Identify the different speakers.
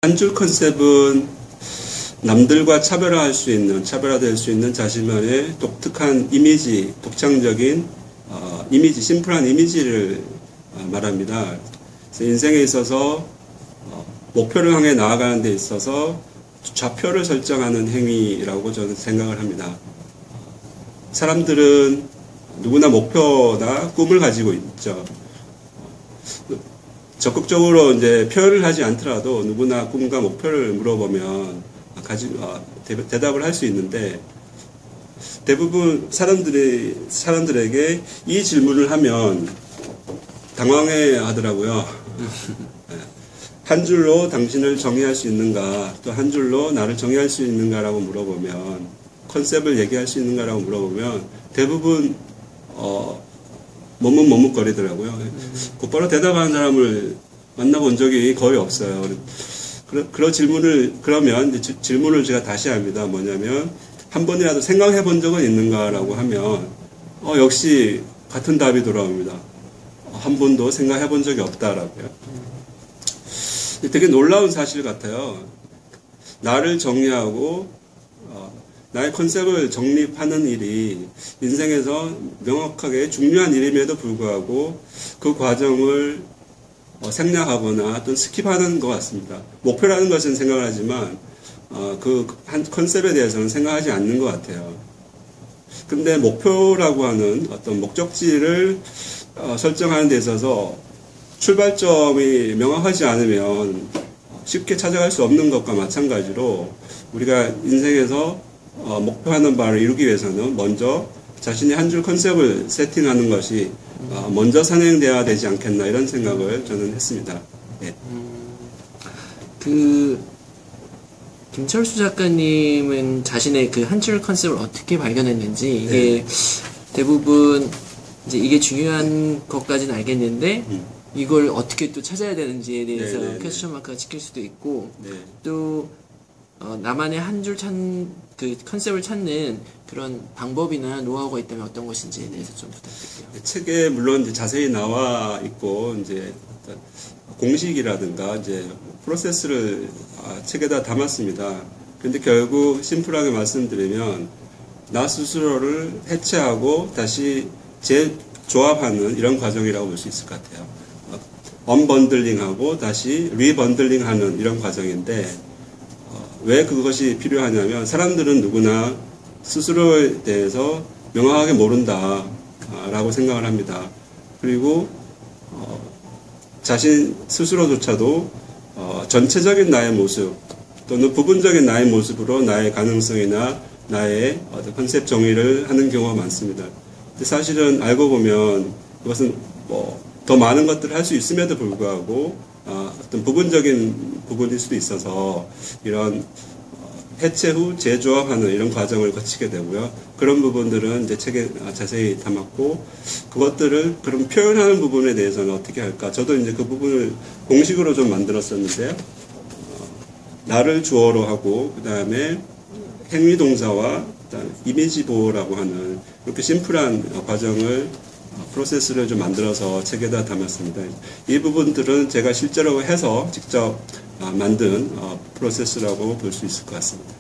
Speaker 1: 한 줄 컨셉은 남들과 차별화될 수 있는 자신만의 독특한 이미지, 독창적인 이미지, 심플한 이미지를 말합니다. 그래서 인생에 있어서 목표를 향해 나아가는 데 있어서 좌표를 설정하는 행위라고 저는 생각을 합니다. 사람들은 누구나 목표나 꿈을 가지고 있죠. 적극적으로 이제 표현을 하지 않더라도 누구나 꿈과 목표를 물어보면 대답을 할 수 있는데, 대부분 사람들에게 이 질문을 하면 당황해 하더라고요. 한 줄로 당신을 정의할 수 있는가, 또 한 줄로 나를 정의할 수 있는가라고 물어보면, 컨셉을 얘기할 수 있는가라고 물어보면 대부분 머뭇머뭇거리더라고요. 곧바로 대답하는 사람을 만나본 적이 거의 없어요. 그런 질문을 질문을 제가 다시 합니다. 뭐냐면, 한 번이라도 생각해 본 적은 있는가라고 하면 역시 같은 답이 돌아옵니다. 한 번도 생각해 본 적이 없다라고요. 되게 놀라운 사실 같아요. 나를 정리하고 나의 컨셉을 정립하는 일이 인생에서 명확하게 중요한 일임에도 불구하고 그 과정을 생략하거나 또는 스킵하는 것 같습니다. 목표라는 것은 생각을 하지만 그 한 컨셉에 대해서는 생각하지 않는 것 같아요. 근데 목표라고 하는 어떤 목적지를 설정하는 데 있어서 출발점이 명확하지 않으면 쉽게 찾아갈 수 없는 것과 마찬가지로, 우리가 인생에서 목표하는 바를 이루기 위해서는 먼저 자신의 한 줄 컨셉을 세팅하는 것이 먼저 선행되어야 되지 않겠나, 이런 생각을 저는 했습니다. 네.
Speaker 2: 김철수 작가님은 자신의 그 한 줄 컨셉을 어떻게 발견했는지, 이게 대부분 이제 이게 중요한 것까지는 알겠는데 이걸 어떻게 또 찾아야 되는지에 대해서 퀘스천 마크가 찍힐 수도 있고, 또 나만의 한 줄 그 컨셉을 찾는 그런 방법이나 노하우가 있다면 어떤 것인지에 대해서 좀 부탁드릴게요.
Speaker 1: 책에 물론 이제 자세히 나와 있고, 이제 공식이라든가 이제 프로세스를 책에다 담았습니다. 근데 결국 심플하게 말씀드리면, 나 스스로를 해체하고 다시 재조합하는 이런 과정이라고 볼 수 있을 것 같아요. 언번들링하고 다시 리번들링하는 이런 과정인데, 왜 그것이 필요하냐면, 사람들은 누구나 스스로에 대해서 명확하게 모른다라고 생각을 합니다. 그리고 자신 스스로조차도 전체적인 나의 모습 또는 부분적인 나의 모습으로 나의 가능성이나 나의 컨셉 정의를 하는 경우가 많습니다. 근데 사실은 알고 보면 그것은 더 많은 것들을 할 수 있음에도 불구하고 어떤 부분적인 부분일 수도 있어서 이런 해체 후 재조합하는 이런 과정을 거치게 되고요. 그런 부분들은 이제 책에 자세히 담았고, 그것들을 그럼 표현하는 부분에 대해서는 어떻게 할까? 저도 이제 그 부분을 공식으로 좀 만들었었는데요. 나를 주어로 하고, 그 다음에 행위 동사와 이미지 보호라고 하는 이렇게 심플한 과정을 프로세스를 좀 만들어서 책에다 담았습니다. 이 부분들은 제가 실제로 해서 직접 만든 프로세스라고 볼 수 있을 것 같습니다.